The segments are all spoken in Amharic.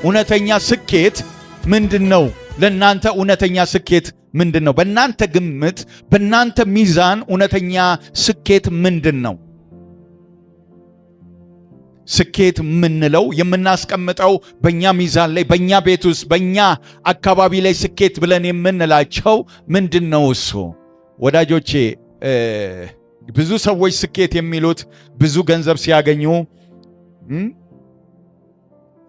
እውነተኛ ስኬት ምንድነው? ለእናንተ እውነተኛ ስኬት ምንድነው? በእናንተ ግምት፣ በእናንተ ሚዛን እውነተኛ ስኬት ምንድነው? ስኬት ምንለው የምናስቀምጠው በእኛ ሚዛን ላይ፣ በእኛ ቤት ውስጥ፣ በእኛ አካባቢ ላይ ስኬት ብለን የምንላቸው ምንድነው? እሱ ወዳጆቼ ብዙ ሰዎች ስኬት የሚሉት ብዙ ገንዘብ ሲያገኙ፣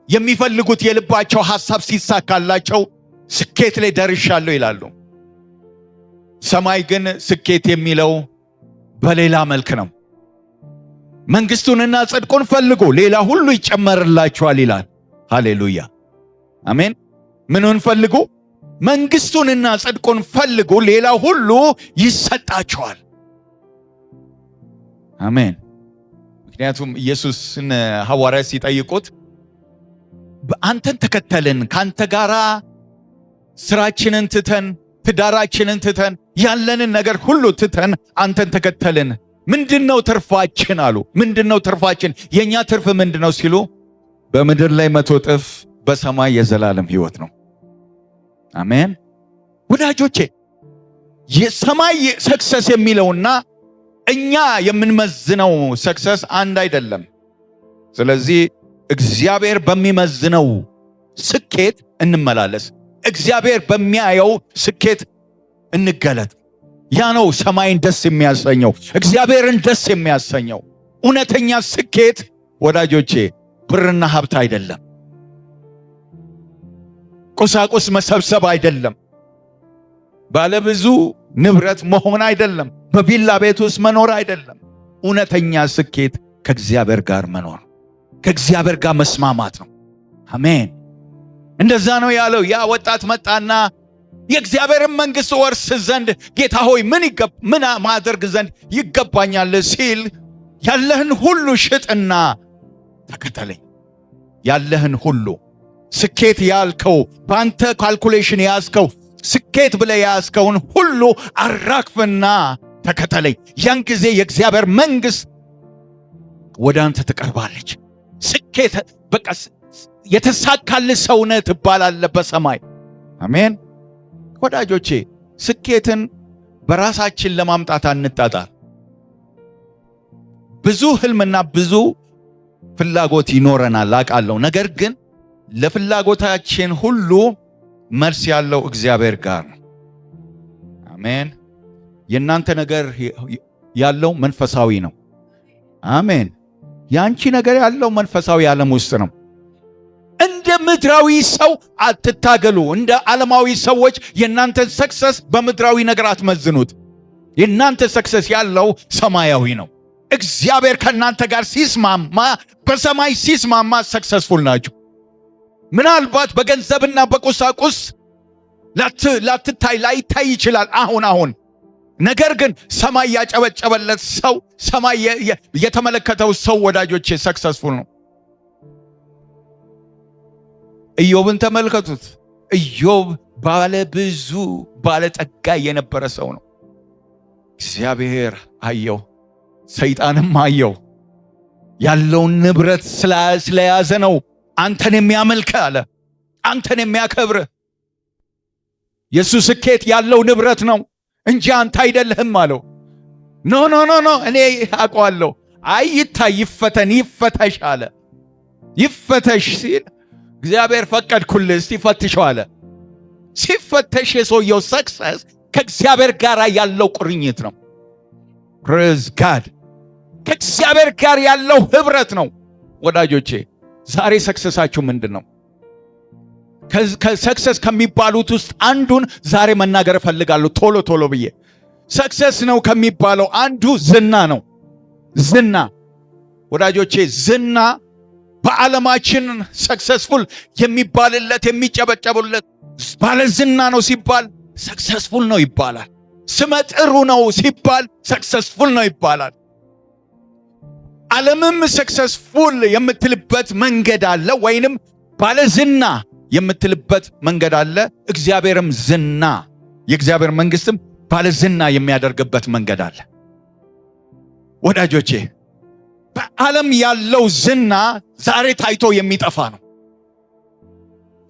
የሚፈልጉት የልባቸው ሐሳብ ሲሳካላቸው ስኬት ላይ ደርሻለሁ ይላሉ። ሰማይ ግን ስኬት የሚለው በሌላ መልክ ነው። መንግስቱንና ጽድቁን ፈልጉ ሌላ ሁሉ ይጨመርላችኋል ይላል። ሃሌሉያ አሜን። ምኑን ፈልጉ? መንግስቱንና ጽድቁን ፈልጉ ሌላ ሁሉ ይሰጣችኋል። አሜን። ምክንያቱም ኢየሱስን ሐዋርያት ሲጠይቁት አንተን ተከተልን፣ ካንተ ጋራ ስራችንን ትተን፣ ትዳራችንን ትተን፣ ያለንን ነገር ሁሉ ትተን አንተን ተከተልን፣ ምንድነው ትርፋችን አሉ። ምንድነው ትርፋችን? የኛ ትርፍ ምንድነው ሲሉ በምድር ላይ 100 እጥፍ፣ በሰማይ የዘላለም ሕይወት ነው። አሜን ወዳጆቼ፣ የሰማይ ሰክሰስ የሚለውና እኛ የምንመዝነው ሰክሰስ አንድ አይደለም። ስለዚህ እግዚአብሔር በሚመዝነው ስኬት እንመላለስ፣ እግዚአብሔር በሚያየው ስኬት እንገለጥ። ያ ነው ሰማይን ደስ የሚያሰኘው፣ እግዚአብሔርን ደስ የሚያሰኘው። እውነተኛ ስኬት ወዳጆቼ ብርና ሀብት አይደለም፣ ቁሳቁስ መሰብሰብ አይደለም፣ ባለብዙ ንብረት መሆን አይደለም፣ በቪላ ቤት ውስጥ መኖር አይደለም። እውነተኛ ስኬት ከእግዚአብሔር ጋር መኖር፣ ከእግዚአብሔር ጋር መስማማት ነው። አሜን። እንደዛ ነው ያለው። ያ ወጣት መጣና የእግዚአብሔርን መንግሥት ወርስ ዘንድ ጌታ ሆይ ምን ማድረግ ዘንድ ይገባኛል ሲል ያለህን ሁሉ ሽጥና ተከተለኝ። ያለህን ሁሉ ስኬት ያልከው በአንተ ካልኩሌሽን ያዝከው ስኬት ብለህ ያዝከውን ሁሉ አራክፍና ተከተለኝ። ያን ጊዜ የእግዚአብሔር መንግሥት ወደ አንተ ትቀርባለች። ስኬት በቃ የተሳካልህ ሰውነህ ትባላለህ በሰማይ። አሜን ወዳጆቼ፣ ስኬትን በራሳችን ለማምጣት አንጣጣር። ብዙ ህልምና ብዙ ፍላጎት ይኖረናል አውቃለሁ። ነገር ግን ለፍላጎታችን ሁሉ መልስ ያለው እግዚአብሔር ጋር ነው። አሜን። የእናንተ ነገር ያለው መንፈሳዊ ነው። አሜን። ያንቺ ነገር ያለው መንፈሳዊ ዓለም ውስጥ ነው። እንደ ምድራዊ ሰው አትታገሉ። እንደ ዓለማዊ ሰዎች የእናንተን ሰክሰስ በምድራዊ ነገር አትመዝኑት። የእናንተ ሰክሰስ ያለው ሰማያዊ ነው። እግዚአብሔር ከእናንተ ጋር ሲስማማ፣ በሰማይ ሲስማማ ሰክሰስፉል ናችሁ። ምናልባት በገንዘብና በቁሳቁስ ላይታይ ይችላል አሁን። ነገር ግን ሰማይ ያጨበጨበለት ሰው፣ ሰማይ የተመለከተው ሰው ወዳጆቼ ሰክሰስፉል ነው። ኢዮብን ተመልከቱት። ኢዮብ ባለብዙ ባለጠጋ የነበረ ሰው ነው። እግዚአብሔር አየው፣ ሰይጣንም አየው። ያለውን ንብረት ስለያዘ ነው አንተን የሚያመልክ አለ፣ አንተን የሚያከብር። የሱ ስኬት ያለው ንብረት ነው እንጂ አንተ አይደለህም አለው። ኖ እኔ አውቀዋለሁ። አይ ይታይ፣ ይፈተሽ አለ። ይፈተሽ ሲል እግዚአብሔር ፈቀድኩልህ፣ እስቲ ፈትሸው አለ። ሲፈተሽ የሰውየው ሰክሰስ ከእግዚአብሔር ጋር ያለው ቁርኝት ነው። ፕሬዝ ጋድ፣ ከእግዚአብሔር ጋር ያለው ህብረት ነው። ወዳጆቼ ዛሬ ሰክሰሳችሁ ምንድን ነው? ከሰክሰስ ከሚባሉት ውስጥ አንዱን ዛሬ መናገር እፈልጋለሁ ቶሎ ብዬ። ሰክሰስ ነው ከሚባለው አንዱ ዝና ነው። ዝና ወዳጆቼ፣ ዝና በዓለማችን ሰክሰስፉል የሚባልለት የሚጨበጨቡለት ባለ ዝና ነው ሲባል ሰክሰስፉል ነው ይባላል። ስመጥሩ ነው ሲባል ሰክሰስፉል ነው ይባላል። ዓለምም ሰክሰስፉል የምትልበት መንገድ አለ፣ ወይንም ባለ ዝና የምትልበት መንገድ አለ። እግዚአብሔርም ዝና፣ የእግዚአብሔር መንግስትም ባለ ዝና የሚያደርግበት መንገድ አለ። ወዳጆቼ በዓለም ያለው ዝና ዛሬ ታይቶ የሚጠፋ ነው።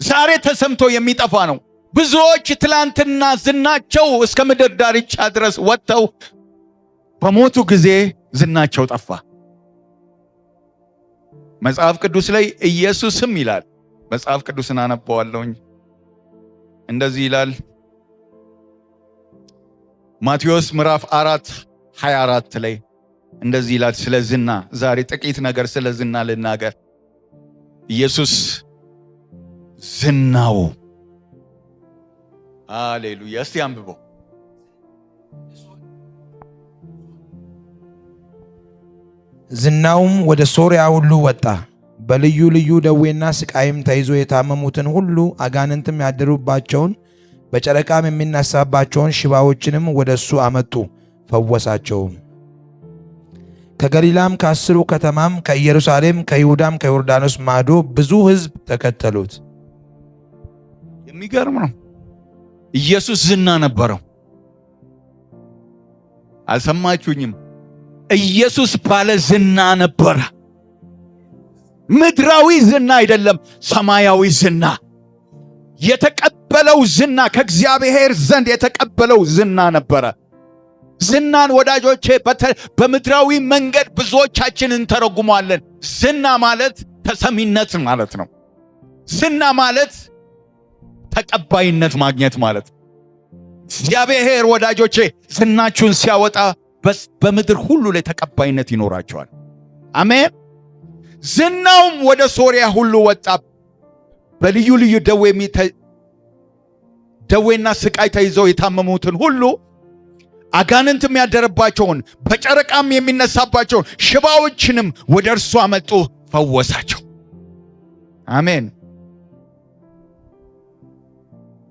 ዛሬ ተሰምቶ የሚጠፋ ነው። ብዙዎች ትላንትና ዝናቸው እስከ ምድር ዳርቻ ድረስ ወጥተው በሞቱ ጊዜ ዝናቸው ጠፋ። መጽሐፍ ቅዱስ ላይ ኢየሱስም ይላል፣ መጽሐፍ ቅዱስን አነበዋለሁኝ። እንደዚህ ይላል ማቴዎስ ምዕራፍ 4:24 ላይ እንደዚህ ይላል ስለ ዝና። ዛሬ ጥቂት ነገር ስለ ዝና ልናገር። ኢየሱስ ዝናው ሃሌሉያ። እስቲ አንብበው። ዝናውም ወደ ሶርያ ሁሉ ወጣ። በልዩ ልዩ ደዌና ስቃይም ተይዞ የታመሙትን ሁሉ አጋንንትም ያደሩባቸውን በጨረቃም የሚነሳባቸውን ሽባዎችንም ወደ እሱ አመጡ፣ ፈወሳቸውም። ከገሊላም ከአስሩ ከተማም ከኢየሩሳሌም ከይሁዳም ከዮርዳኖስ ማዶ ብዙ ሕዝብ ተከተሉት። የሚገርም ነው። ኢየሱስ ዝና ነበረው። አልሰማችሁኝም? ኢየሱስ ባለ ዝና ነበረ። ምድራዊ ዝና አይደለም፣ ሰማያዊ ዝና። የተቀበለው ዝና ከእግዚአብሔር ዘንድ የተቀበለው ዝና ነበረ። ዝናን ወዳጆቼ በምድራዊ መንገድ ብዙዎቻችን እንተረጉመዋለን። ዝና ማለት ተሰሚነት ማለት ነው። ዝና ማለት ተቀባይነት ማግኘት ማለት። እግዚአብሔር ወዳጆቼ ዝናችሁን ሲያወጣ በምድር ሁሉ ላይ ተቀባይነት ይኖራቸዋል። አሜን። ዝናውም ወደ ሶርያ ሁሉ ወጣ። በልዩ ልዩ ደዌና ስቃይ ተይዘው የታመሙትን ሁሉ አጋንንትም ያደረባቸውን በጨረቃም የሚነሳባቸውን ሽባዎችንም ወደ እርሱ አመጡ፣ ፈወሳቸው። አሜን።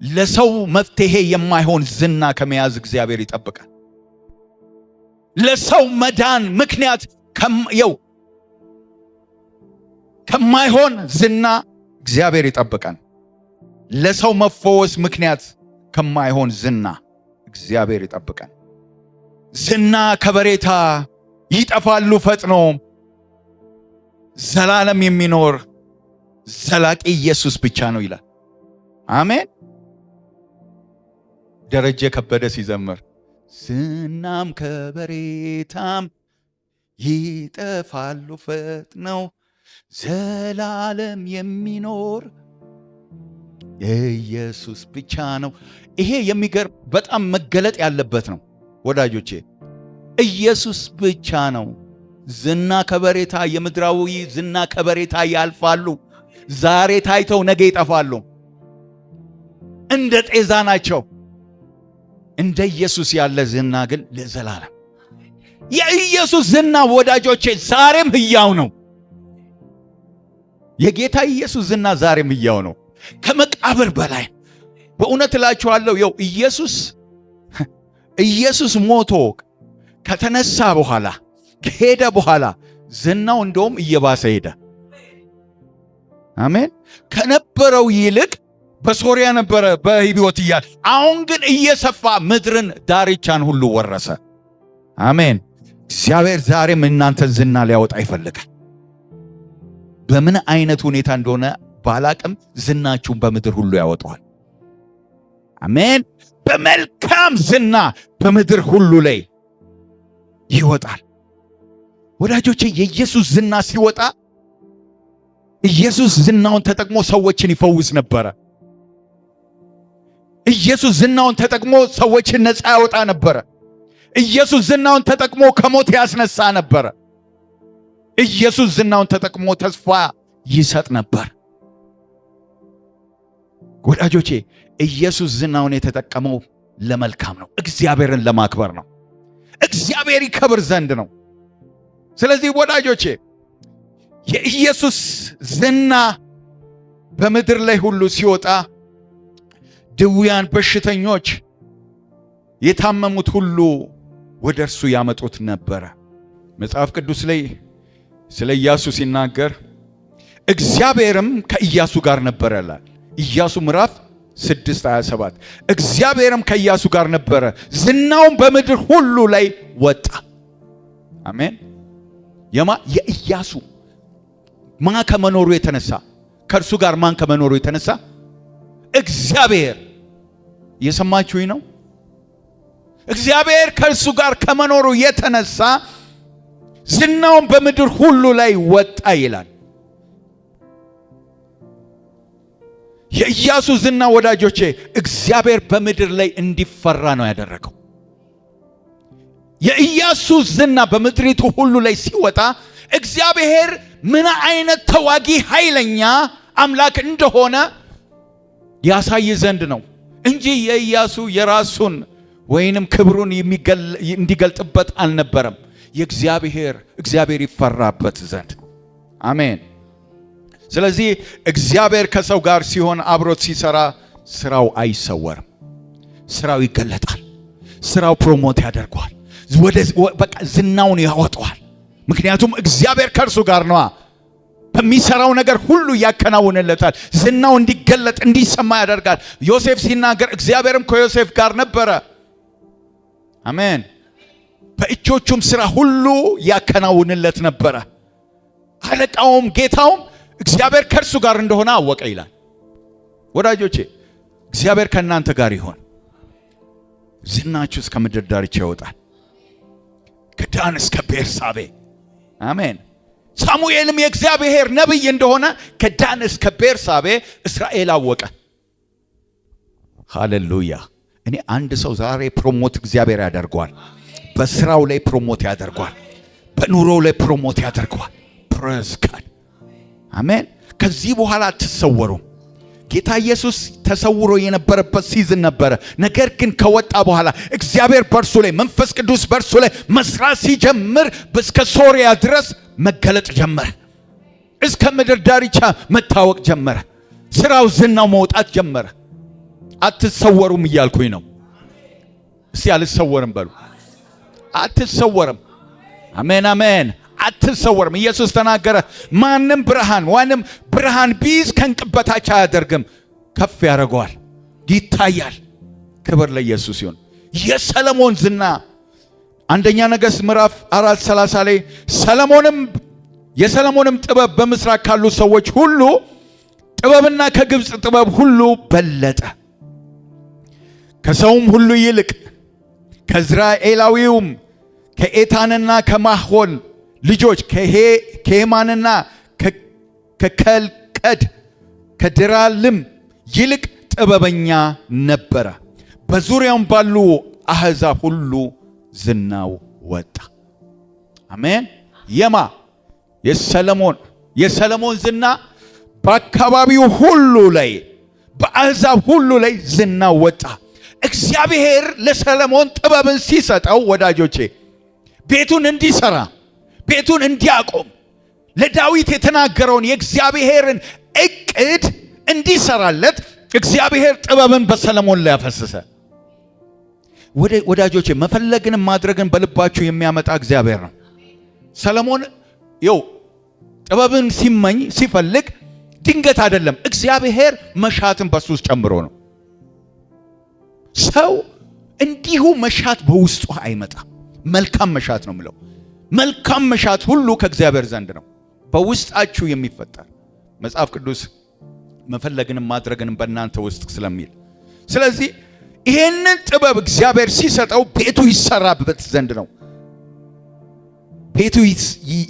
ለሰው መፍትሄ የማይሆን ዝና ከመያዝ እግዚአብሔር ይጠብቃል። ለሰው መዳን ምክንያት ከማይሆን ዝና እግዚአብሔር ይጠብቃል። ለሰው መፈወስ ምክንያት ከማይሆን ዝና እግዚአብሔር ይጠብቃል። ዝና ከበሬታ ይጠፋሉ ፈጥኖ፣ ዘላለም የሚኖር ዘላቂ ኢየሱስ ብቻ ነው ይላል። አሜን። ደረጀ ከበደ ሲዘምር ዝናም ከበሬታም ይጠፋሉ ፈጥነው ዘላለም የሚኖር ኢየሱስ ብቻ ነው። ይሄ የሚገርም በጣም መገለጥ ያለበት ነው ወዳጆቼ። ኢየሱስ ብቻ ነው። ዝና ከበሬታ፣ የምድራዊ ዝና ከበሬታ ያልፋሉ። ዛሬ ታይተው ነገ ይጠፋሉ። እንደ ጤዛ ናቸው። እንደ ኢየሱስ ያለ ዝና ግን ለዘላለም። የኢየሱስ ዝና ወዳጆቼ ዛሬም ሕያው ነው። የጌታ ኢየሱስ ዝና ዛሬም ሕያው ነው፣ ከመቃብር በላይ። በእውነት እላችኋለሁ ኢየሱስ ሞቶ ከተነሳ በኋላ ከሄደ በኋላ ዝናው እንደውም እየባሰ ሄደ። አሜን። ከነበረው ይልቅ በሶርያ ነበረ በሕይወት እያለ፣ አሁን ግን እየሰፋ ምድርን ዳርቻን ሁሉ ወረሰ። አሜን። እግዚአብሔር ዛሬም እናንተን ዝና ሊያወጣ ይፈልጋል። በምን አይነት ሁኔታ እንደሆነ ባላቅም ዝናችሁን በምድር ሁሉ ያወጣዋል። አሜን። በመልካም ዝና በምድር ሁሉ ላይ ይወጣል። ወዳጆቼ የኢየሱስ ዝና ሲወጣ ኢየሱስ ዝናውን ተጠቅሞ ሰዎችን ይፈውስ ነበረ። ኢየሱስ ዝናውን ተጠቅሞ ሰዎችን ነፃ ያወጣ ነበረ። ኢየሱስ ዝናውን ተጠቅሞ ከሞት ያስነሳ ነበረ። ኢየሱስ ዝናውን ተጠቅሞ ተስፋ ይሰጥ ነበር። ወዳጆቼ ኢየሱስ ዝናውን የተጠቀመው ለመልካም ነው፣ እግዚአብሔርን ለማክበር ነው፣ እግዚአብሔር ይከብር ዘንድ ነው። ስለዚህ ወዳጆቼ የኢየሱስ ዝና በምድር ላይ ሁሉ ሲወጣ ድውያን፣ በሽተኞች፣ የታመሙት ሁሉ ወደ እርሱ ያመጡት ነበረ። መጽሐፍ ቅዱስ ላይ ስለ ኢያሱ ሲናገር እግዚአብሔርም ከኢያሱ ጋር ነበረ ይላል። ኢያሱ ምዕራፍ 6:27 እግዚአብሔርም ከኢያሱ ጋር ነበረ፣ ዝናውም በምድር ሁሉ ላይ ወጣ። አሜን። የኢያሱ ማን ከመኖሩ የተነሳ ከእርሱ ጋር ማን ከመኖሩ የተነሳ እግዚአብሔር እየሰማችሁኝ ነው? እግዚአብሔር ከእርሱ ጋር ከመኖሩ የተነሳ ዝናውን በምድር ሁሉ ላይ ወጣ ይላል። የኢያሱ ዝና ወዳጆቼ እግዚአብሔር በምድር ላይ እንዲፈራ ነው ያደረገው። የኢያሱ ዝና በምድሪቱ ሁሉ ላይ ሲወጣ እግዚአብሔር ምን አይነት ተዋጊ ኃይለኛ አምላክ እንደሆነ ያሳይ ዘንድ ነው እንጂ የኢያሱ የራሱን ወይንም ክብሩን እንዲገልጥበት አልነበረም። እግዚአብሔር ይፈራበት ዘንድ። አሜን። ስለዚህ እግዚአብሔር ከሰው ጋር ሲሆን አብሮት ሲሰራ ስራው አይሰወርም፣ ስራው ይገለጣል፣ ስራው ፕሮሞት ያደርገዋል፣ በቃ ዝናውን ያወጣዋል። ምክንያቱም እግዚአብሔር ከእርሱ ጋር ነዋ። በሚሰራው ነገር ሁሉ ያከናውንለታል። ዝናው እንዲገለጥ እንዲሰማ ያደርጋል። ዮሴፍ ሲናገር እግዚአብሔርም ከዮሴፍ ጋር ነበረ። አሜን። በእጆቹም ስራ ሁሉ ያከናውንለት ነበረ። አለቃውም ጌታውም እግዚአብሔር ከእርሱ ጋር እንደሆነ አወቀ ይላል። ወዳጆቼ እግዚአብሔር ከእናንተ ጋር ይሆን። ዝናችሁ እስከ ምድር ዳርቻ ይወጣል፣ ከዳን እስከ ቤርሳቤ። አሜን። ሳሙኤልም የእግዚአብሔር ነቢይ እንደሆነ ከዳን እስከ ቤርሳቤ እስራኤል አወቀ። ሃሌሉያ። እኔ አንድ ሰው ዛሬ ፕሮሞት እግዚአብሔር ያደርገዋል። በስራው ላይ ፕሮሞት ያደርገዋል፣ በኑሮው ላይ ፕሮሞት ያደርገዋል። ፕሬዝ ጋድ። አሜን። ከዚህ በኋላ አትሰወሩም። ጌታ ኢየሱስ ተሰውሮ የነበረበት ሲዝን ነበረ። ነገር ግን ከወጣ በኋላ እግዚአብሔር በእርሱ ላይ መንፈስ ቅዱስ በእርሱ ላይ መስራት ሲጀምር እስከ ሶሪያ ድረስ መገለጥ ጀመረ። እስከ ምድር ዳርቻ መታወቅ ጀመረ። ስራው ዝናው መውጣት ጀመረ። አትሰወሩም እያልኩኝ ነው። እስቲ አልሰወርም በሉ። አትሰወርም። አሜን አሜን። አትሰወርም። ኢየሱስ ተናገረ። ማንም ብርሃን ቢይዝ ከእንቅብ በታች አያደርግም፣ ከፍ ያደርገዋል፣ ይታያል። ክብር ለኢየሱስ ይሁን። የሰለሞን ዝና አንደኛ ነገሥት ምዕራፍ 4:30 ላይ የሰለሞንም ጥበብ በምስራቅ ካሉ ሰዎች ሁሉ ጥበብና ከግብፅ ጥበብ ሁሉ በለጠ። ከሰውም ሁሉ ይልቅ ከእዝራኤላዊውም ከኤታንና ከማሆል ልጆች ከሄማንና ከከልቀድ ከድራልም ይልቅ ጥበበኛ ነበረ። በዙሪያውም ባሉ አሕዛብ ሁሉ ዝናው ወጣ። አሜን። የሰለሞን ዝና በአካባቢው ሁሉ ላይ በአሕዛብ ሁሉ ላይ ዝናው ወጣ። እግዚአብሔር ለሰለሞን ጥበብን ሲሰጠው ወዳጆቼ ቤቱን እንዲሰራ ቤቱን እንዲያቆም ለዳዊት የተናገረውን የእግዚአብሔርን እቅድ እንዲሰራለት እግዚአብሔር ጥበብን በሰለሞን ላይ ያፈሰሰ። ወዳጆቼ መፈለግንም ማድረግን በልባችሁ የሚያመጣ እግዚአብሔር ነው። ሰለሞን ጥበብን ሲፈልግ ድንገት አይደለም። እግዚአብሔር መሻትን በሱ ውስጥ ጨምሮ ነው። ሰው እንዲሁ መሻት በውስጡ አይመጣም። መልካም መሻት ነው ምለው። መልካም መሻት ሁሉ ከእግዚአብሔር ዘንድ ነው፣ በውስጣችሁ የሚፈጠር መጽሐፍ ቅዱስ መፈለግንም ማድረግንም በእናንተ ውስጥ ስለሚል። ስለዚህ ይሄንን ጥበብ እግዚአብሔር ሲሰጠው ቤቱ ይሰራበት ዘንድ ነው። ቤቱ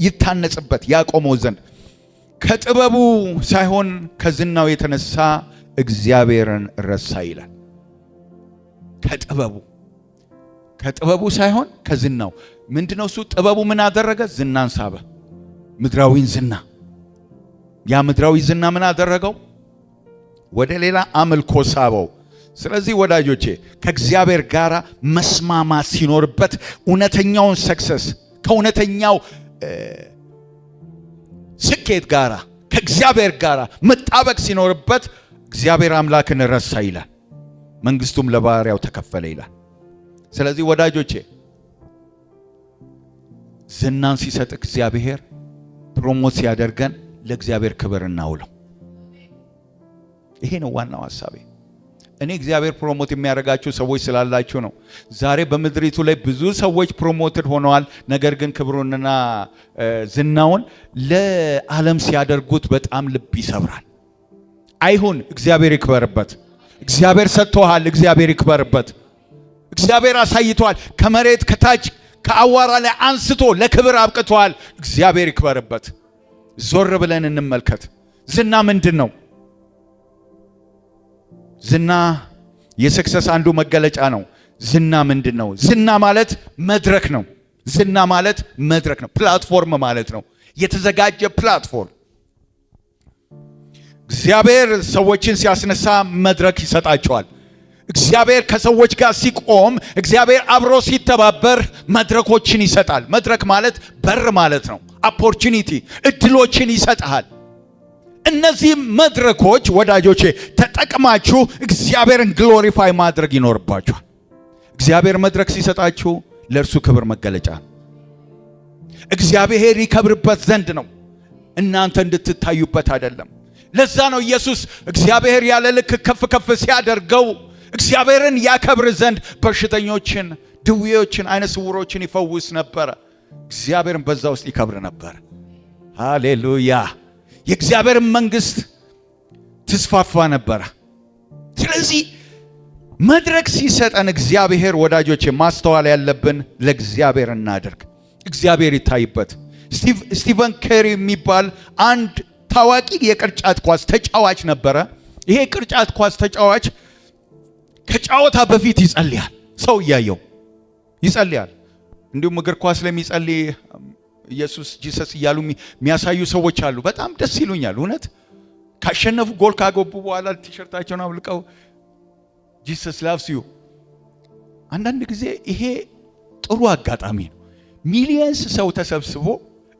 ይታነጽበት ያቆመው ዘንድ። ከጥበቡ ሳይሆን ከዝናው የተነሳ እግዚአብሔርን ረሳ ይላል። ከጥበቡ ሳይሆን ከዝናው። ምንድነው እሱ? ጥበቡ ምን አደረገ? ዝናን ሳበ። ምድራዊን ዝና። ያ ምድራዊ ዝና ምን አደረገው? ወደ ሌላ አምልኮ ሳበው። ስለዚህ ወዳጆቼ ከእግዚአብሔር ጋር መስማማት ሲኖርበት እውነተኛውን ሰክሰስ ከእውነተኛው ስኬት ጋር ከእግዚአብሔር ጋር መጣበቅ ሲኖርበት እግዚአብሔር አምላክን ረሳ ይላል። መንግስቱም ለባሪያው ተከፈለ ይላል። ስለዚህ ወዳጆቼ ዝናን ሲሰጥ እግዚአብሔር ፕሮሞት ሲያደርገን ለእግዚአብሔር ክብር እናውለው። ይሄ ነው ዋናው ሐሳቤ። እኔ እግዚአብሔር ፕሮሞት የሚያደርጋችሁ ሰዎች ስላላችሁ ነው። ዛሬ በምድሪቱ ላይ ብዙ ሰዎች ፕሮሞትድ ሆነዋል። ነገር ግን ክብሩንና ዝናውን ለዓለም ሲያደርጉት በጣም ልብ ይሰብራል። አይሁን፣ እግዚአብሔር ይክበርበት። እግዚአብሔር ሰጥቶሃል። እግዚአብሔር ይክበርበት። እግዚአብሔር አሳይቷል። ከመሬት ከታች ከአዋራ ላይ አንስቶ ለክብር አብቅቷል። እግዚአብሔር ይክበርበት። ዞር ብለን እንመልከት። ዝና ምንድን ነው? ዝና የሰክሰስ አንዱ መገለጫ ነው። ዝና ምንድን ነው? ዝና ማለት መድረክ ነው። ዝና ማለት መድረክ ነው። ፕላትፎርም ማለት ነው። የተዘጋጀ ፕላትፎርም። እግዚአብሔር ሰዎችን ሲያስነሳ መድረክ ይሰጣቸዋል። እግዚአብሔር ከሰዎች ጋር ሲቆም፣ እግዚአብሔር አብሮ ሲተባበር መድረኮችን ይሰጣል። መድረክ ማለት በር ማለት ነው። ኦፖርቹኒቲ እድሎችን ይሰጣል። እነዚህ መድረኮች ወዳጆቼ ተጠቅማችሁ እግዚአብሔርን ግሎሪፋይ ማድረግ ይኖርባችኋል። እግዚአብሔር መድረክ ሲሰጣችሁ ለእርሱ ክብር መገለጫ ነው። እግዚአብሔር ይከብርበት ዘንድ ነው፣ እናንተ እንድትታዩበት አይደለም። ለዛ ነው ኢየሱስ እግዚአብሔር ያለ ልክ ከፍ ከፍ ሲያደርገው እግዚአብሔርን ያከብር ዘንድ በሽተኞችን፣ ድዌዎችን፣ አይነ ስውሮችን ይፈውስ ነበረ። እግዚአብሔርን በዛ ውስጥ ይከብር ነበር። ሃሌሉያ! የእግዚአብሔር መንግስት ትስፋፋ ነበረ። ስለዚህ መድረክ ሲሰጠን እግዚአብሔር ወዳጆቼ ማስተዋል ያለብን ለእግዚአብሔር እናድርግ፣ እግዚአብሔር ይታይበት። ስቲቨን ኬሪ የሚባል አንድ ታዋቂ የቅርጫት ኳስ ተጫዋች ነበረ። ይሄ ቅርጫት ኳስ ተጫዋች ከጨዋታ በፊት ይጸልያል። ሰው እያየው ይጸልያል። እንዲሁም እግር ኳስ ለሚጸልይ ኢየሱስ ጂሰስ እያሉ የሚያሳዩ ሰዎች አሉ። በጣም ደስ ይሉኛል። እውነት ካሸነፉ ጎል ካገቡ በኋላ ቲሸርታቸውን አውልቀው ጂሰስ ላቭስ ዩ። አንዳንድ ጊዜ ይሄ ጥሩ አጋጣሚ ነው። ሚሊየንስ ሰው ተሰብስቦ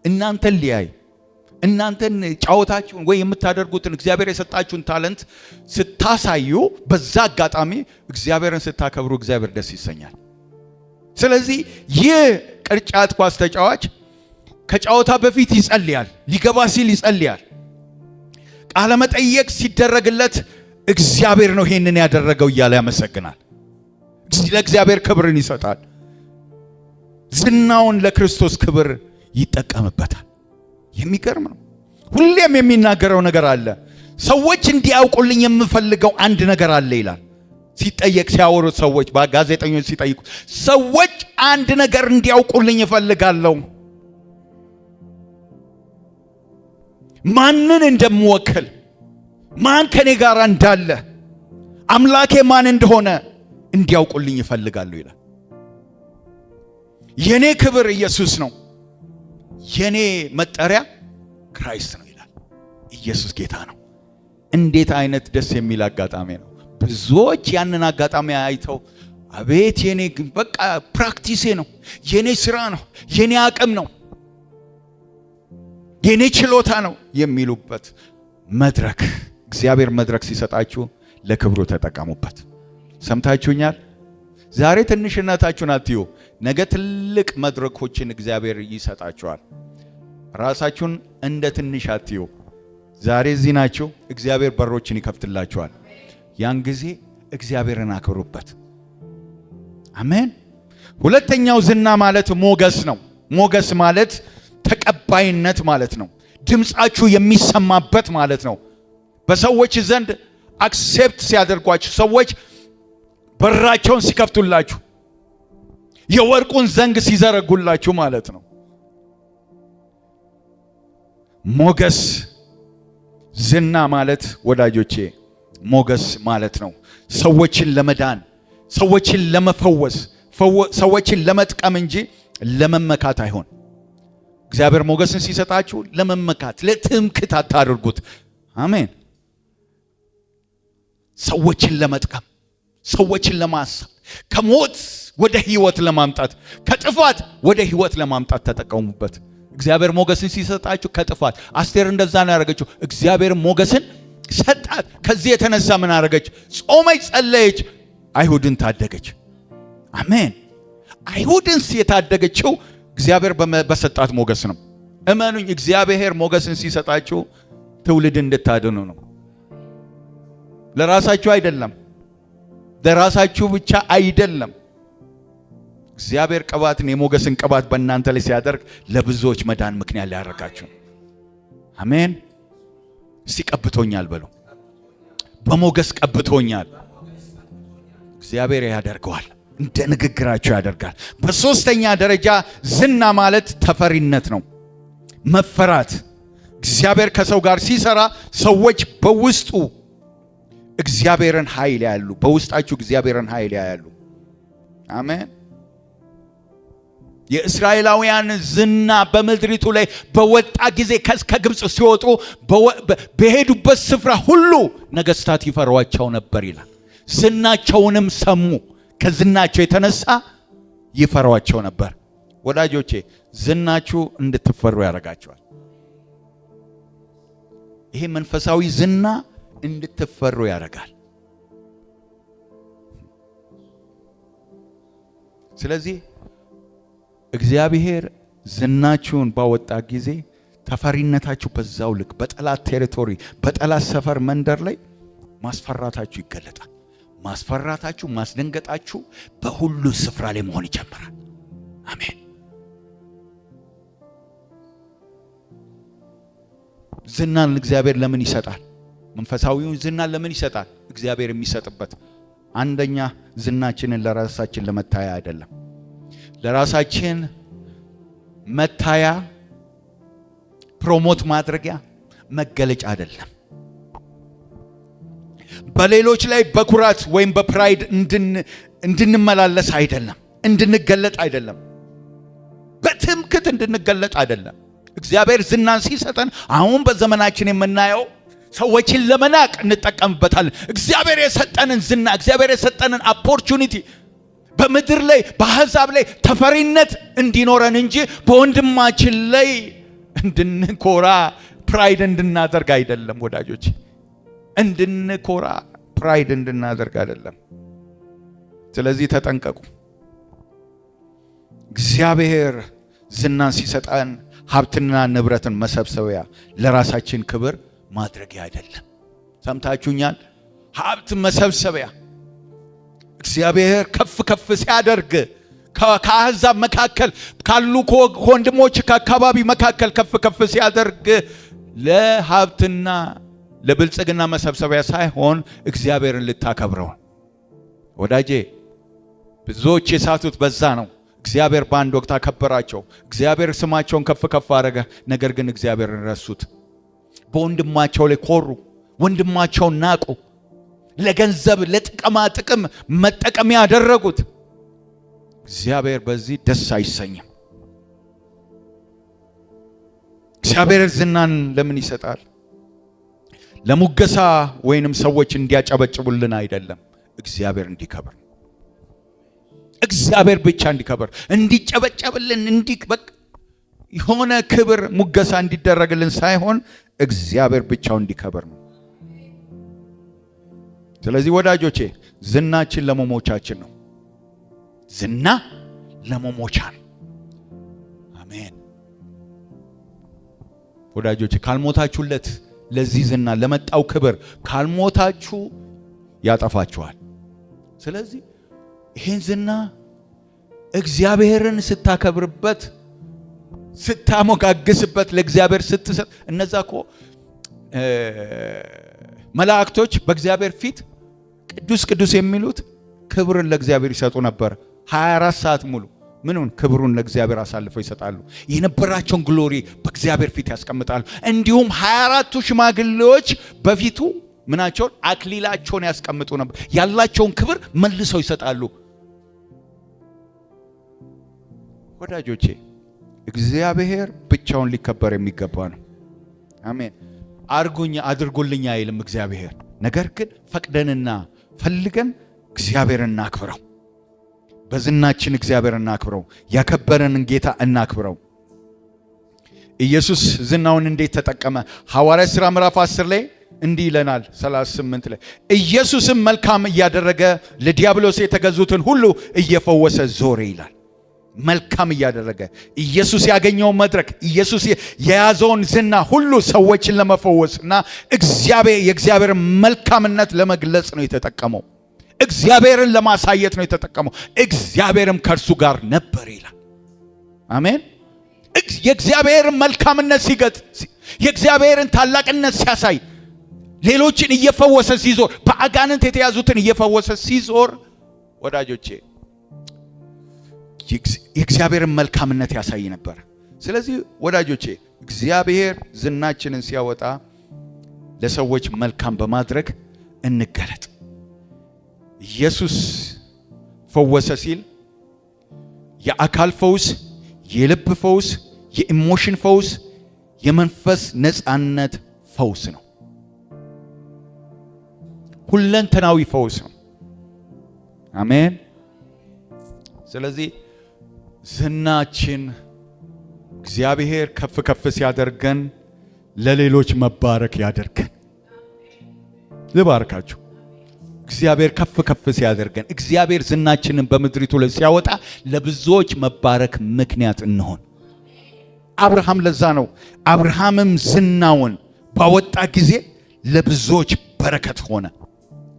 እናንተን ሊያይ፣ እናንተን ጫወታችሁን ወይ የምታደርጉትን እግዚአብሔር የሰጣችሁን ታለንት ስታሳዩ፣ በዛ አጋጣሚ እግዚአብሔርን ስታከብሩ እግዚአብሔር ደስ ይሰኛል። ስለዚህ ይህ ቅርጫት ኳስ ተጫዋች ከጨዋታ በፊት ይጸልያል፣ ሊገባ ሲል ይጸልያል። ቃለ መጠየቅ ሲደረግለት እግዚአብሔር ነው ይሄንን ያደረገው እያለ ያመሰግናል። ለእግዚአብሔር ክብርን ይሰጣል። ዝናውን ለክርስቶስ ክብር ይጠቀምበታል። የሚገርም ነው። ሁሌም የሚናገረው ነገር አለ። ሰዎች እንዲያውቁልኝ የምፈልገው አንድ ነገር አለ ይላል። ሲጠየቅ ሲያወሩት ሰዎች በጋዜጠኞች ሲጠይቁ ሰዎች አንድ ነገር እንዲያውቁልኝ እፈልጋለሁ። ማንን እንደምወክል፣ ማን ከኔ ጋር እንዳለ፣ አምላኬ ማን እንደሆነ እንዲያውቁልኝ እፈልጋለሁ ይላል። የኔ ክብር ኢየሱስ ነው፣ የኔ መጠሪያ ክራይስት ነው ይላል። ኢየሱስ ጌታ ነው። እንዴት አይነት ደስ የሚል አጋጣሚ ነው! ብዙዎች ያንን አጋጣሚ አይተው አቤት የኔ በቃ ፕራክቲሴ ነው፣ የኔ ስራ ነው፣ የኔ አቅም ነው፣ የኔ ችሎታ ነው የሚሉበት መድረክ። እግዚአብሔር መድረክ ሲሰጣችሁ ለክብሩ ተጠቀሙበት። ሰምታችሁኛል? ዛሬ ትንሽነታችሁን አትዩ፣ ነገ ትልቅ መድረኮችን እግዚአብሔር ይሰጣችኋል። ራሳችሁን እንደ ትንሽ አትዩ። ዛሬ እዚህ ናችሁ፣ እግዚአብሔር በሮችን ይከፍትላችኋል። ያን ጊዜ እግዚአብሔርን አክብሩበት። አሜን። ሁለተኛው ዝና ማለት ሞገስ ነው። ሞገስ ማለት ተቀባይነት ማለት ነው። ድምፃችሁ የሚሰማበት ማለት ነው። በሰዎች ዘንድ አክሴፕት ሲያደርጓችሁ፣ ሰዎች በራቸውን ሲከፍቱላችሁ፣ የወርቁን ዘንግ ሲዘረጉላችሁ ማለት ነው። ሞገስ ዝና ማለት ወዳጆቼ ሞገስ ማለት ነው። ሰዎችን ለመዳን፣ ሰዎችን ለመፈወስ፣ ሰዎችን ለመጥቀም እንጂ ለመመካት አይሆን። እግዚአብሔር ሞገስን ሲሰጣችሁ ለመመካት፣ ለትምክት አታድርጉት። አሜን። ሰዎችን ለመጥቀም፣ ሰዎችን ለማሳብ፣ ከሞት ወደ ህይወት ለማምጣት፣ ከጥፋት ወደ ህይወት ለማምጣት ተጠቀሙበት። እግዚአብሔር ሞገስን ሲሰጣችሁ ከጥፋት፣ አስቴር እንደዛ ነው ያደረገችው። እግዚአብሔር ሞገስን ሰጣት። ከዚህ የተነሳ ምን አደረገች? ጾመች፣ ጸለየች፣ አይሁድን ታደገች። አሜን። አይሁድን የታደገችው እግዚአብሔር በሰጣት ሞገስ ነው። እመኑኝ፣ እግዚአብሔር ሞገስን ሲሰጣችሁ ትውልድ እንድታድኑ ነው። ለራሳችሁ አይደለም፣ ለራሳችሁ ብቻ አይደለም። እግዚአብሔር ቅባትን፣ የሞገስን ቅባት በእናንተ ላይ ሲያደርግ ለብዙዎች መዳን ምክንያት ሊያደርጋችሁ። አሜን። እስቲ ቀብቶኛል በሉ። በሞገስ ቀብቶኛል። እግዚአብሔር ያደርገዋል፣ እንደ ንግግራቸው ያደርጋል። በሶስተኛ ደረጃ ዝና ማለት ተፈሪነት ነው፣ መፈራት። እግዚአብሔር ከሰው ጋር ሲሰራ ሰዎች በውስጡ እግዚአብሔርን ኃይል ያያሉ፣ በውስጣችሁ እግዚአብሔርን ኃይል ያያሉ። አሜን። የእስራኤላውያን ዝና በምድሪቱ ላይ በወጣ ጊዜ ከግብፅ ሲወጡ በሄዱበት ስፍራ ሁሉ ነገስታት ይፈሯቸው ነበር ይላል። ዝናቸውንም ሰሙ፣ ከዝናቸው የተነሳ ይፈሯቸው ነበር። ወዳጆቼ ዝናችሁ እንድትፈሩ ያደርጋቸዋል። ይሄ መንፈሳዊ ዝና እንድትፈሩ ያደርጋል። ስለዚህ እግዚአብሔር ዝናችሁን ባወጣ ጊዜ ተፈሪነታችሁ በዛው ልክ በጠላት ቴሪቶሪ፣ በጠላት ሰፈር መንደር ላይ ማስፈራታችሁ ይገለጣል። ማስፈራታችሁ፣ ማስደንገጣችሁ በሁሉ ስፍራ ላይ መሆን ይጀምራል። አሜን። ዝናን እግዚአብሔር ለምን ይሰጣል? መንፈሳዊውን ዝናን ለምን ይሰጣል? እግዚአብሔር የሚሰጥበት አንደኛ ዝናችንን ለራሳችን ለመታያ አይደለም። ለራሳችን መታያ ፕሮሞት ማድረጊያ መገለጫ አይደለም። በሌሎች ላይ በኩራት ወይም በፕራይድ እንድንመላለስ አይደለም፣ እንድንገለጥ አይደለም፣ በትምክት እንድንገለጥ አይደለም። እግዚአብሔር ዝናን ሲሰጠን አሁን በዘመናችን የምናየው ሰዎችን ለመናቅ እንጠቀምበታለን። እግዚአብሔር የሰጠንን ዝና፣ እግዚአብሔር የሰጠንን ኦፖርቹኒቲ በምድር ላይ በአሕዛብ ላይ ተፈሪነት እንዲኖረን እንጂ በወንድማችን ላይ እንድንኮራ ፕራይድ እንድናደርግ አይደለም። ወዳጆች እንድንኮራ ፕራይድ እንድናደርግ አይደለም። ስለዚህ ተጠንቀቁ። እግዚአብሔር ዝናን ሲሰጠን ሀብትና ንብረትን መሰብሰቢያ ለራሳችን ክብር ማድረጊያ አይደለም። ሰምታችሁኛል? ሀብት መሰብሰቢያ እግዚአብሔር ከፍ ከፍ ሲያደርግ ከአሕዛብ መካከል ካሉ ወንድሞች ከአካባቢ መካከል ከፍ ከፍ ሲያደርግ ለሀብትና ለብልጽግና መሰብሰቢያ ሳይሆን እግዚአብሔርን ልታከብረው። ወዳጄ ብዙዎች የሳቱት በዛ ነው። እግዚአብሔር በአንድ ወቅት አከበራቸው። እግዚአብሔር ስማቸውን ከፍ ከፍ አደረገ። ነገር ግን እግዚአብሔርን ረሱት። በወንድማቸው ላይ ኮሩ፣ ወንድማቸውን ናቁ። ለገንዘብ ለጥቅማ ጥቅም መጠቀሚያ ያደረጉት። እግዚአብሔር በዚህ ደስ አይሰኝም። እግዚአብሔር ዝናን ለምን ይሰጣል? ለሙገሳ ወይንም ሰዎች እንዲያጨበጭቡልን አይደለም። እግዚአብሔር እንዲከበር፣ እግዚአብሔር ብቻ እንዲከበር፣ እንዲጨበጨብልን፣ የሆነ ክብር ሙገሳ እንዲደረግልን ሳይሆን እግዚአብሔር ብቻው እንዲከበር ነው። ስለዚህ ወዳጆቼ ዝናችን ለመሞቻችን ነው። ዝና ለመሞቻ ነው። አሜን። ወዳጆቼ ካልሞታችሁለት ለዚህ ዝና ለመጣው ክብር ካልሞታችሁ ያጠፋችኋል። ስለዚህ ይህን ዝና እግዚአብሔርን ስታከብርበት፣ ስታሞጋግስበት፣ ለእግዚአብሔር ስትሰጥ፣ እነዛ እኮ መላእክቶች በእግዚአብሔር ፊት ቅዱስ ቅዱስ የሚሉት ክብርን ለእግዚአብሔር ይሰጡ ነበር። 24 ሰዓት ሙሉ ምኑን ክብሩን ለእግዚአብሔር አሳልፈው ይሰጣሉ። የነበራቸውን ግሎሪ በእግዚአብሔር ፊት ያስቀምጣሉ። እንዲሁም 24ቱ ሽማግሌዎች በፊቱ ምናቸውን አክሊላቸውን ያስቀምጡ ነበር። ያላቸውን ክብር መልሰው ይሰጣሉ። ወዳጆቼ እግዚአብሔር ብቻውን ሊከበር የሚገባ ነው። አሜን። አድርጉልኝ አይልም እግዚአብሔር። ነገር ግን ፈቅደንና ፈልገን እግዚአብሔርን እናክብረው። በዝናችን እግዚአብሔርን እናክብረው። ያከበረንን ጌታ እናክብረው። ኢየሱስ ዝናውን እንዴት ተጠቀመ? ሐዋርያት ሥራ ምዕራፍ 10 ላይ እንዲህ ይለናል። 38 ላይ ኢየሱስም መልካም እያደረገ ለዲያብሎስ የተገዙትን ሁሉ እየፈወሰ ዞረ ይላል። መልካም እያደረገ ኢየሱስ ያገኘውን መድረክ፣ ኢየሱስ የያዘውን ዝና ሁሉ ሰዎችን ለመፈወስና የእግዚአብሔርን መልካምነት ለመግለጽ ነው የተጠቀመው። እግዚአብሔርን ለማሳየት ነው የተጠቀመው። እግዚአብሔርም ከእርሱ ጋር ነበር ይላል። አሜን። የእግዚአብሔርን መልካምነት ሲገጥ፣ የእግዚአብሔርን ታላቅነት ሲያሳይ፣ ሌሎችን እየፈወሰ ሲዞር፣ በአጋንንት የተያዙትን እየፈወሰ ሲዞር ወዳጆቼ የእግዚአብሔርን መልካምነት ያሳይ ነበር። ስለዚህ ወዳጆቼ እግዚአብሔር ዝናችንን ሲያወጣ ለሰዎች መልካም በማድረግ እንገለጥ። ኢየሱስ ፈወሰ ሲል የአካል ፈውስ፣ የልብ ፈውስ፣ የኢሞሽን ፈውስ፣ የመንፈስ ነፃነት ፈውስ ነው። ሁለንተናዊ ፈውስ ነው። አሜን። ስለዚህ ዝናችን እግዚአብሔር ከፍ ከፍ ሲያደርገን ለሌሎች መባረክ ያደርገን። ልባርካችሁ። እግዚአብሔር ከፍ ከፍ ሲያደርገን፣ እግዚአብሔር ዝናችንን በምድሪቱ ላይ ሲያወጣ ለብዙዎች መባረክ ምክንያት እንሆን። አብርሃም ለዛ ነው አብርሃምም ዝናውን ባወጣ ጊዜ ለብዙዎች በረከት ሆነ።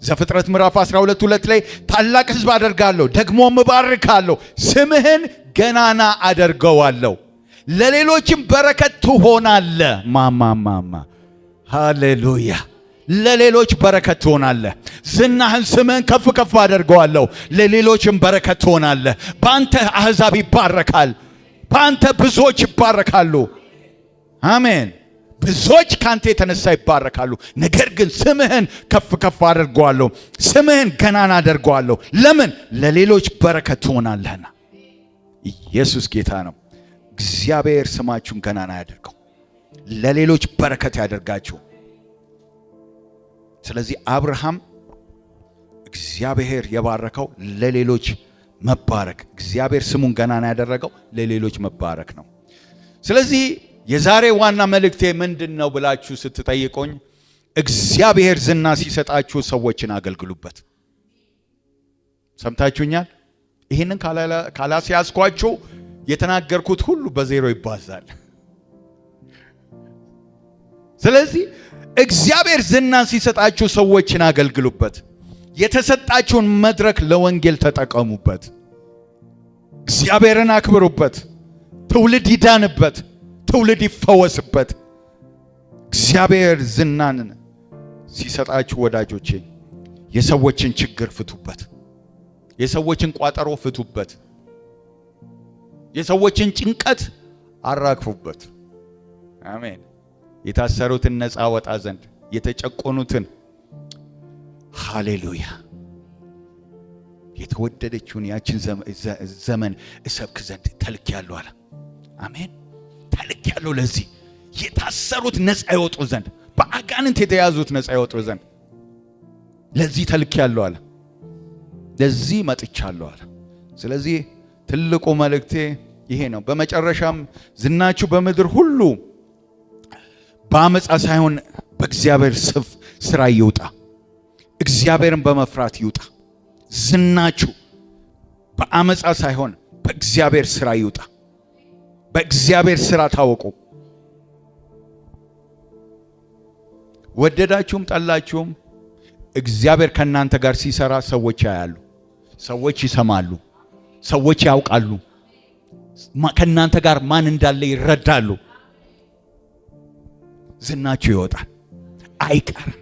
ዘፍጥረት ምዕራፍ 12:2 ላይ ታላቅ ሕዝብ አደርጋለሁ ደግሞም እባርካለሁ፣ ስምህን ገናና አደርገዋለሁ፣ ለሌሎችም በረከት ትሆናለህ። ማማማማ ሃሌሉያ! ለሌሎች በረከት ትሆናለህ። ዝናህን ስምህን ከፍ ከፍ አደርገዋለሁ፣ ለሌሎችም በረከት ትሆናለህ። በአንተ አሕዛብ ይባረካል፣ በአንተ ብዙዎች ይባረካሉ። አሜን። ብዙዎች ካንተ የተነሳ ይባረካሉ። ነገር ግን ስምህን ከፍ ከፍ አደርገዋለሁ፣ ስምህን ገናና አደርገዋለሁ። ለምን? ለሌሎች በረከት ትሆናለህና። ኢየሱስ ጌታ ነው። እግዚአብሔር ስማችሁን ገናና ያደርገው፣ ለሌሎች በረከት ያደርጋችሁ። ስለዚህ አብርሃም እግዚአብሔር የባረከው ለሌሎች መባረክ፣ እግዚአብሔር ስሙን ገናና ያደረገው ለሌሎች መባረክ ነው። ስለዚህ የዛሬ ዋና መልእክቴ ምንድነው ብላችሁ ስትጠይቁኝ፣ እግዚአብሔር ዝና ሲሰጣችሁ ሰዎችን አገልግሉበት። ሰምታችሁኛል? ይህንን ካላስያዝኳችሁ የተናገርኩት ሁሉ በዜሮ ይባዛል። ስለዚህ እግዚአብሔር ዝናን ሲሰጣችሁ ሰዎችን አገልግሉበት። የተሰጣችሁን መድረክ ለወንጌል ተጠቀሙበት። እግዚአብሔርን አክብሩበት። ትውልድ ይዳንበት፣ ትውልድ ይፈወስበት። እግዚአብሔር ዝናን ሲሰጣችሁ ወዳጆቼ የሰዎችን ችግር ፍቱበት፣ የሰዎችን ቋጠሮ ፍቱበት፣ የሰዎችን ጭንቀት አራግፉበት። አሜን። የታሰሩትን ነፃ ወጣ ዘንድ የተጨቆኑትን ሃሌሉያ የተወደደችውን ያችን ዘመን እሰብክ ዘንድ ተልኬያለሁ አለ። አሜን። ተልኬያለሁ ለዚህ የታሰሩት ነፃ ይወጡ ዘንድ፣ በአጋንንት የተያዙት ነፃ ይወጡ ዘንድ ለዚህ ተልኬያለሁ አለ። ለዚህ መጥቻለሁ አለ። ስለዚህ ትልቁ መልእክቴ ይሄ ነው። በመጨረሻም ዝናችሁ በምድር ሁሉ በአመፃ ሳይሆን በእግዚአብሔር ስራ ይውጣ። እግዚአብሔርን በመፍራት ይውጣ። ዝናችሁ በአመፃ ሳይሆን በእግዚአብሔር ስራ ይውጣ። በእግዚአብሔር ስራ ታወቁ። ወደዳችሁም ጠላችሁም እግዚአብሔር ከናንተ ጋር ሲሰራ ሰዎች ያያሉ፣ ሰዎች ይሰማሉ፣ ሰዎች ያውቃሉ። ከናንተ ጋር ማን እንዳለ ይረዳሉ። ዝናችሁ ይወጣል፣ አይቀርም።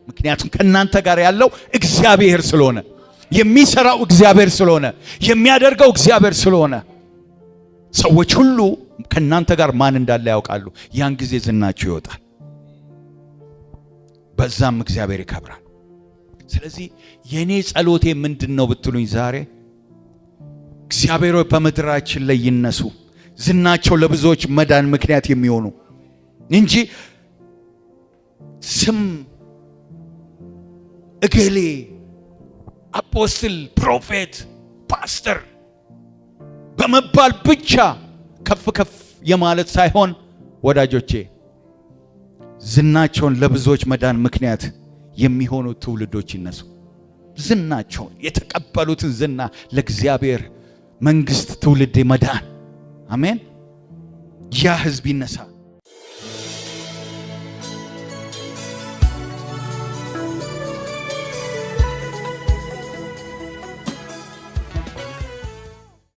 ምክንያቱም ከናንተ ጋር ያለው እግዚአብሔር ስለሆነ፣ የሚሰራው እግዚአብሔር ስለሆነ፣ የሚያደርገው እግዚአብሔር ስለሆነ ሰዎች ሁሉ ከናንተ ጋር ማን እንዳለ ያውቃሉ። ያን ጊዜ ዝናችሁ ይወጣል፣ በዛም እግዚአብሔር ይከብራል። ስለዚህ የኔ ጸሎቴ ምንድነው ብትሉኝ፣ ዛሬ እግዚአብሔር በምድራችን ላይ ይነሱ፣ ዝናቸው ለብዙዎች መዳን ምክንያት የሚሆኑ እንጂ ስም እገሌ አፖስትል፣ ፕሮፌት፣ ፓስተር በመባል ብቻ ከፍ ከፍ የማለት ሳይሆን ወዳጆቼ ዝናቸውን ለብዙዎች መዳን ምክንያት የሚሆኑ ትውልዶች ይነሱ። ዝናቸውን የተቀበሉትን ዝና ለእግዚአብሔር መንግስት ትውልድ መዳን። አሜን። ያ ህዝብ ይነሳ።